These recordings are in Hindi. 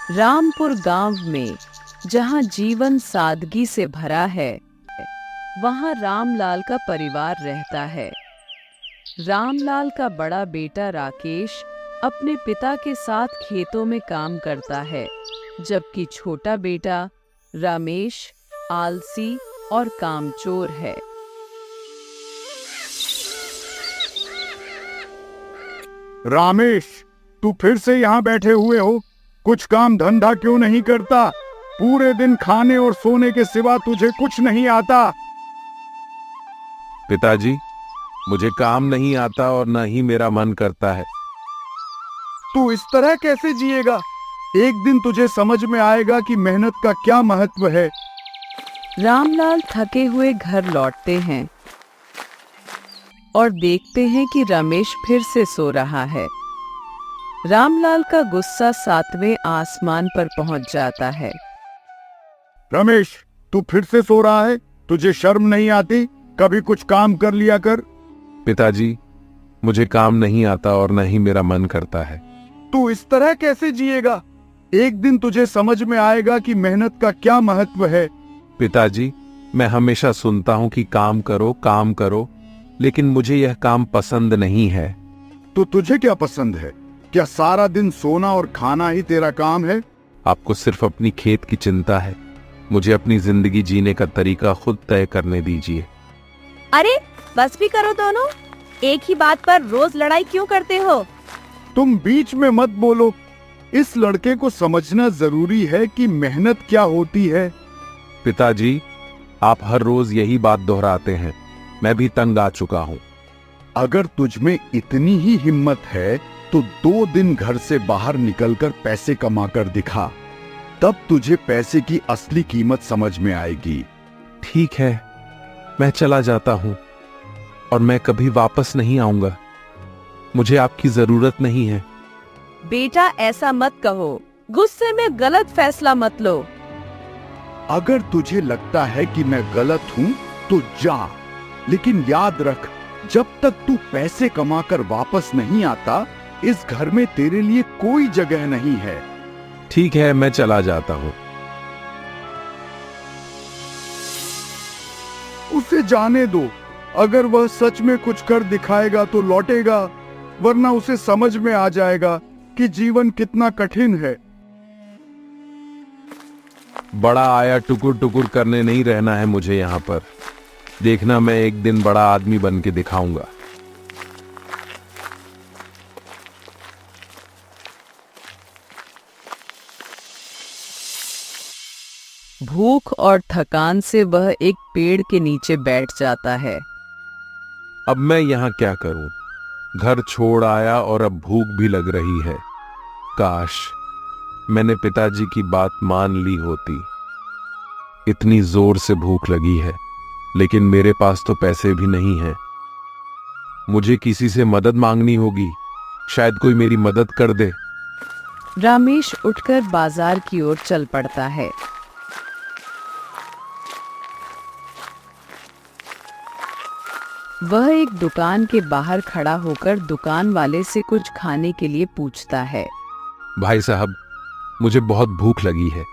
रामपुर गांव में जहां जीवन सादगी से भरा है, वहां रामलाल का परिवार रहता है। रामलाल का बड़ा बेटा राकेश अपने पिता के साथ खेतों में काम करता है, जबकि छोटा बेटा रमेश आलसी और कामचोर है। रामेश, तू फिर से यहाँ बैठे हुए हो? कुछ काम धंधा क्यों नहीं करता? पूरे दिन खाने और सोने के सिवा तुझे कुछ नहीं आता। पिताजी, मुझे काम नहीं आता और न ही मेरा मन करता है। तू इस तरह कैसे जिएगा? एक दिन तुझे समझ में आएगा कि मेहनत का क्या महत्व है। रामलाल थके हुए घर लौटते हैं और देखते हैं कि रमेश फिर से सो रहा है। रामलाल का गुस्सा 7वें आसमान पर पहुंच जाता है। रमेश, तू फिर से सो रहा है? तुझे शर्म नहीं आती? कभी कुछ काम कर लिया कर। पिताजी, मुझे काम नहीं आता और न ही मेरा मन करता है। तू इस तरह कैसे जिएगा? एक दिन तुझे समझ में आएगा कि मेहनत का क्या महत्व है। पिताजी, मैं हमेशा सुनता हूँ कि काम करो, लेकिन मुझे यह काम पसंद नहीं है। तो तुझे क्या पसंद है? क्या सारा दिन सोना और खाना ही तेरा काम है? आपको सिर्फ अपनी खेत की चिंता है। मुझे अपनी जिंदगी जीने का तरीका खुद तय करने दीजिए। अरे बस भी करो दोनों, एक ही बात पर रोज लड़ाई क्यों करते हो? तुम बीच में मत बोलो। इस लड़के को समझना जरूरी है कि मेहनत क्या होती है। पिताजी, आप हर रोज यही बात दोहराते हैं। मैं भी तंग आ चुका हूँ। अगर तुझमें इतनी ही हिम्मत है तो 2 दिन घर से बाहर निकलकर पैसे कमा कर दिखा, तब तुझे पैसे की असली कीमत समझ में आएगी। ठीक है, मैं चला जाता हूँ और मैं कभी वापस नहीं आऊंगा। मुझे आपकी जरूरत नहीं है। बेटा, ऐसा मत कहो। गुस्से में गलत फैसला मत लो। अगर तुझे लगता है कि मैं गलत हूँ तो जा, लेकिन याद रख, जब तक तू पैसे कमाकर वापस नहीं आता, इस घर में तेरे लिए कोई जगह नहीं है। ठीक है, मैं चला जाता हूँ। उसे जाने दो। अगर वह सच में कुछ कर दिखाएगा तो लौटेगा, वरना उसे समझ में आ जाएगा कि जीवन कितना कठिन है। बड़ा आया टुकुर टुकुर करने नहीं रहना है मुझे यहाँ पर। देखना, मैं एक दिन बड़ा आदमी बन के दिखाऊंगा। भूख और थकान से वह एक पेड़ के नीचे बैठ जाता है। अब मैं यहाँ क्या करूं? घर छोड़ आया और अब भूख भी लग रही है। काश मैंने पिताजी की बात मान ली होती। इतनी जोर से भूख लगी है, लेकिन मेरे पास तो पैसे भी नहीं हैं। मुझे किसी से मदद मांगनी होगी। शायद कोई मेरी मदद कर दे। रमेश उठकर बाजार की ओर चल पड़ता है। वह एक दुकान के बाहर खड़ा होकर दुकान वाले से कुछ खाने के लिए पूछता है। भाई साहब, मुझे बहुत भूख लगी है।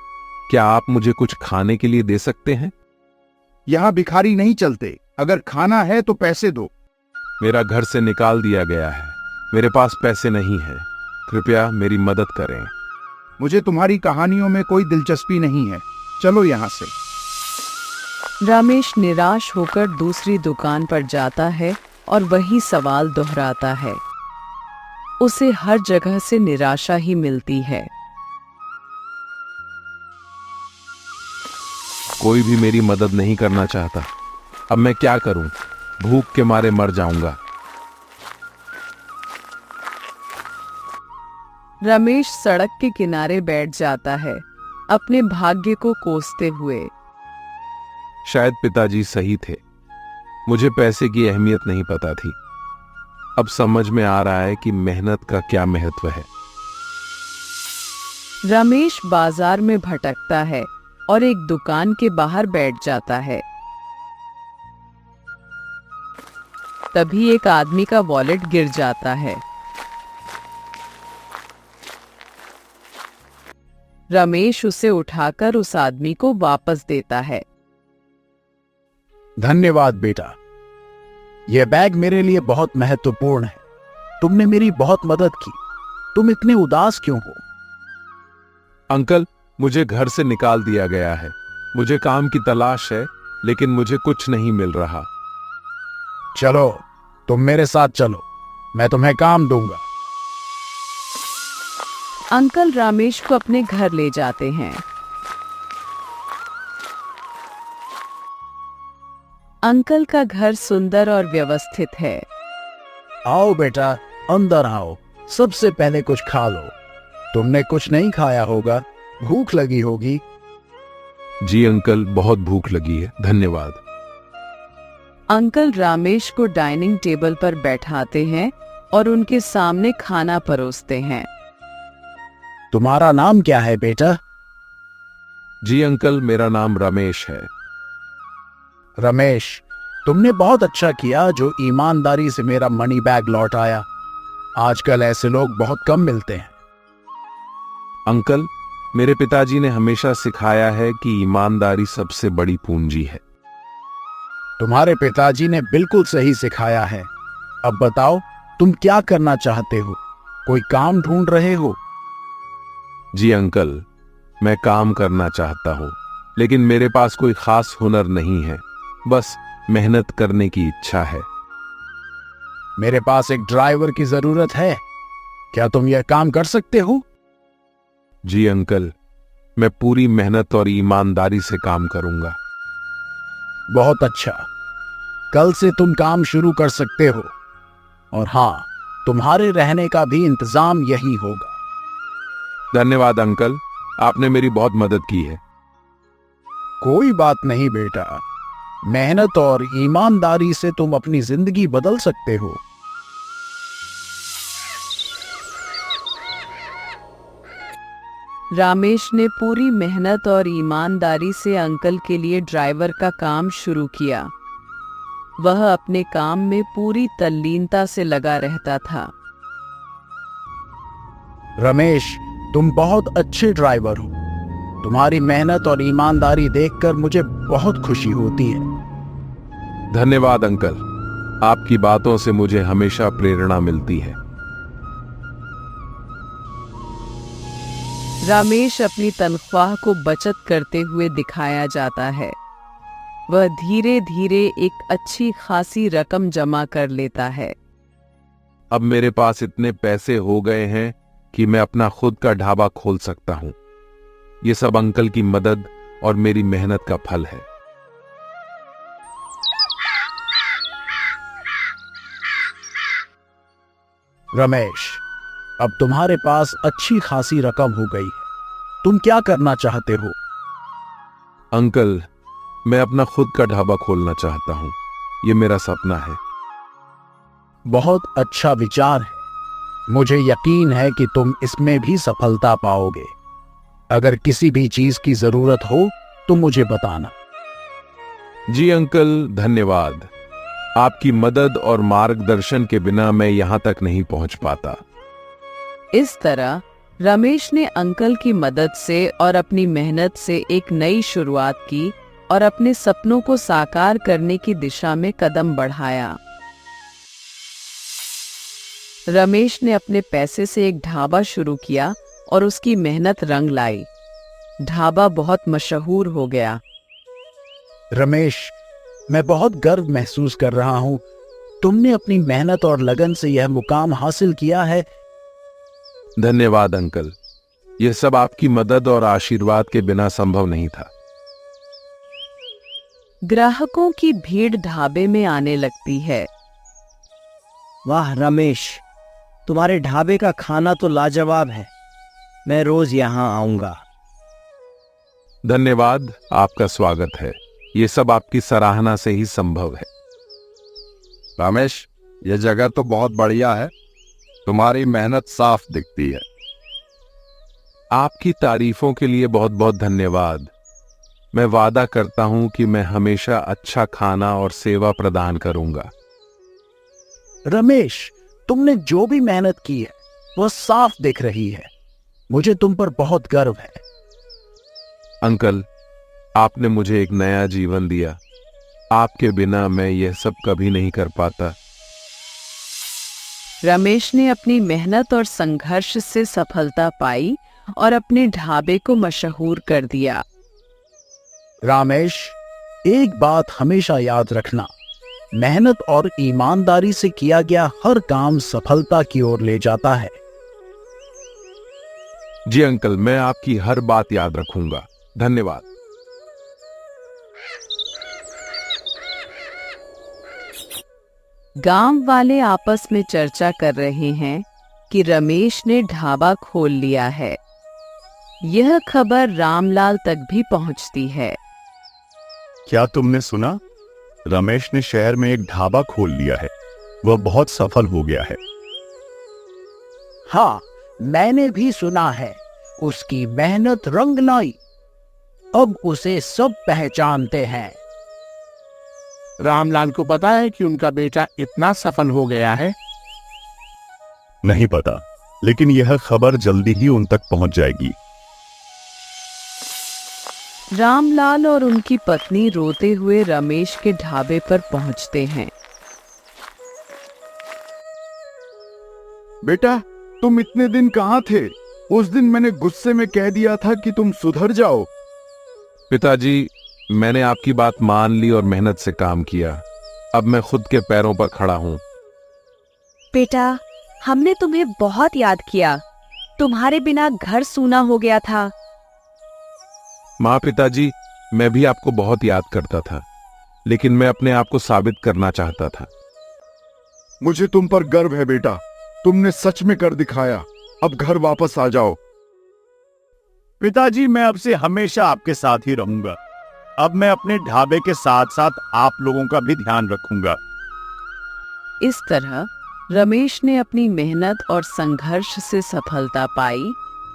क्या आप मुझे कुछ खाने के लिए दे सकते हैं? यहाँ भिखारी नहीं चलते। अगर खाना है तो पैसे दो। मेरा घर से निकाल दिया गया है। मेरे पास पैसे नहीं है। कृपया मेरी मदद करें। मुझे तुम्हारी कहानियों में कोई दिलचस्पी नहीं है। चलो यहाँ से। रमेश निराश होकर दूसरी दुकान पर जाता है और वही सवाल दोहराता है। उसे हर जगह से निराशा ही मिलती है। कोई भी मेरी मदद नहीं करना चाहता। अब मैं क्या करूं? भूख के मारे मर जाऊंगा। रमेश सड़क के किनारे बैठ जाता है, अपने भाग्य को कोसते हुए। शायद पिताजी सही थे। मुझे पैसे की अहमियत नहीं पता थी। अब समझ में आ रहा है कि मेहनत का क्या महत्व है। रमेश बाजार में भटकता है और एक दुकान के बाहर बैठ जाता है। तभी एक आदमी का वॉलेट गिर जाता है। रमेश उसे उठाकर उस आदमी को वापस देता है। धन्यवाद बेटा, यह बैग मेरे लिए बहुत महत्वपूर्ण है। तुमने मेरी बहुत मदद की। तुम इतने उदास क्यों हो? अंकल, मुझे घर से निकाल दिया गया है। मुझे काम की तलाश है, लेकिन मुझे कुछ नहीं मिल रहा। चलो, तुम मेरे साथ चलो, मैं तुम्हें काम दूंगा। अंकल रमेश को अपने घर ले जाते हैं। अंकल का घर सुंदर और व्यवस्थित है। आओ बेटा, अंदर आओ। सबसे पहले कुछ खा लो। तुमने कुछ नहीं खाया होगा, भूख लगी होगी। जी अंकल, बहुत भूख लगी है, धन्यवाद। अंकल रमेश को डाइनिंग टेबल पर बैठाते हैं और उनके सामने खाना परोसते हैं। तुम्हारा नाम क्या है बेटा? जी अंकल, मेरा नाम रमेश है। रमेश, तुमने बहुत अच्छा किया जो ईमानदारी से मेरा मनी बैग लौट आया। आजकल ऐसे लोग बहुत कम मिलते हैं। अंकल, मेरे पिताजी ने हमेशा सिखाया है कि ईमानदारी सबसे बड़ी पूंजी है। तुम्हारे पिताजी ने बिल्कुल सही सिखाया है। अब बताओ, तुम क्या करना चाहते हो? कोई काम ढूंढ रहे हो? जी अंकल, मैं काम करना चाहता हूँ, लेकिन मेरे पास कोई खास हुनर नहीं है। बस मेहनत करने की इच्छा है। मेरे पास एक ड्राइवर की जरूरत है। क्या तुम यह काम कर सकते हो? जी अंकल, मैं पूरी मेहनत और ईमानदारी से काम करूंगा। बहुत अच्छा, कल से तुम काम शुरू कर सकते हो। और हाँ, तुम्हारे रहने का भी इंतजाम यही होगा। धन्यवाद अंकल, आपने मेरी बहुत मदद की है। कोई बात नहीं बेटा, मेहनत और ईमानदारी से तुम अपनी जिंदगी बदल सकते हो। रमेश ने पूरी मेहनत और ईमानदारी से अंकल के लिए ड्राइवर का काम शुरू किया। वह अपने काम में पूरी तल्लीनता से लगा रहता था। रमेश, तुम बहुत अच्छे ड्राइवर हो। तुम्हारी मेहनत और ईमानदारी देखकर मुझे बहुत खुशी होती है। धन्यवाद अंकल, आपकी बातों से मुझे हमेशा प्रेरणा मिलती है। रमेश अपनी तनख्वाह को बचत करते हुए दिखाया जाता है। वह धीरे धीरे एक अच्छी खासी रकम जमा कर लेता है। अब मेरे पास इतने पैसे हो गए हैं कि मैं अपना खुद का ढाबा खोल सकता हूं। ये सब अंकल की मदद और मेरी मेहनत का फल है। रमेश, अब तुम्हारे पास अच्छी खासी रकम हो गई है। तुम क्या करना चाहते हो? अंकल, मैं अपना खुद का ढाबा खोलना चाहता हूं। ये मेरा सपना है। बहुत अच्छा विचार है। मुझे यकीन है कि तुम इसमें भी सफलता पाओगे। अगर किसी भी चीज की जरूरत हो तो मुझे बताना। जी अंकल, धन्यवाद। आपकी मदद और मार्गदर्शन के बिना मैं यहां तक नहीं पहुंच पाता। इस तरह रमेश ने अंकल की मदद से और अपनी मेहनत से एक नई शुरुआत की और अपने सपनों को साकार करने की दिशा में कदम बढ़ाया। रमेश ने अपने पैसे से एक ढाबा शुरू किया और उसकी मेहनत रंग लाई। ढाबा बहुत मशहूर हो गया। रमेश, मैं बहुत गर्व महसूस कर रहा हूं। तुमने अपनी मेहनत और लगन से यह मुकाम हासिल किया है। धन्यवाद अंकल, यह सब आपकी मदद और आशीर्वाद के बिना संभव नहीं था। ग्राहकों की भीड़ ढाबे में आने लगती है। वाह रमेश, तुम्हारे ढाबे का खाना तो लाजवाब है। मैं रोज यहाँ आऊंगा। धन्यवाद, आपका स्वागत है। ये सब आपकी सराहना से ही संभव है। रमेश, यह जगह तो बहुत बढ़िया है। तुम्हारी मेहनत साफ दिखती है। आपकी तारीफों के लिए बहुत बहुत धन्यवाद। मैं वादा करता हूं कि मैं हमेशा अच्छा खाना और सेवा प्रदान करूंगा। रमेश, तुमने जो भी मेहनत की है वह साफ दिख रही है। मुझे तुम पर बहुत गर्व है। अंकल, आपने मुझे एक नया जीवन दिया। आपके बिना मैं यह सब कभी नहीं कर पाता। रमेश ने अपनी मेहनत और संघर्ष से सफलता पाई और अपने ढाबे को मशहूर कर दिया। रामेश, एक बात हमेशा याद रखना, मेहनत और ईमानदारी से किया गया हर काम सफलता की ओर ले जाता है। जी अंकल, मैं आपकी हर बात याद रखूंगा। धन्यवाद। गांव वाले आपस में चर्चा कर रहे हैं कि रमेश ने ढाबा खोल लिया है। यह खबर रामलाल तक भी पहुंचती है। क्या तुमने सुना? रमेश ने शहर में एक ढाबा खोल लिया है। वह बहुत सफल हो गया है। हाँ, मैंने भी सुना है। उसकी मेहनत रंग लाई। अब उसे सब पहचानते हैं। रामलाल को पता है कि उनका बेटा इतना सफल हो गया है? नहीं पता, लेकिन यह खबर जल्दी ही उन तक पहुंच जाएगी। रामलाल और उनकी पत्नी रोते हुए रमेश के ढाबे पर पहुंचते हैं। बेटा, तुम इतने दिन कहाँ थे? उस दिन मैंने गुस्से में कह दिया था कि तुम सुधर जाओ। पिताजी, मैंने आपकी बात मान ली और मेहनत से काम किया। अब मैं खुद के पैरों पर खड़ा हूँ। बेटा, हमने तुम्हें बहुत याद किया। तुम्हारे बिना घर सूना हो गया था। माँ, पिताजी, मैं भी आपको बहुत याद करता था, लेकिन मैं अपने आप को साबित करना चाहता था। मुझे तुम पर गर्व है बेटा। तुमने सच में कर दिखाया। अब घर वापस आ जाओ। पिताजी, मैं अब से हमेशा आपके साथ ही रहूंगा। अब मैं अपने ढाबे के साथ साथ आप लोगों का भी ध्यान रखूंगा। इस तरह रमेश ने अपनी मेहनत और संघर्ष से सफलता पाई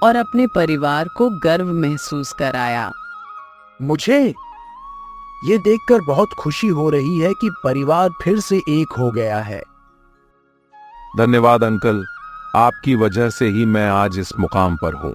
और अपने परिवार को गर्व महसूस कराया। मुझे ये देखकर बहुत खुशी हो रही है कि परिवार फिर से एक हो गया है। धन्यवाद अंकल, आपकी वजह से ही मैं आज इस मुकाम पर हूँ।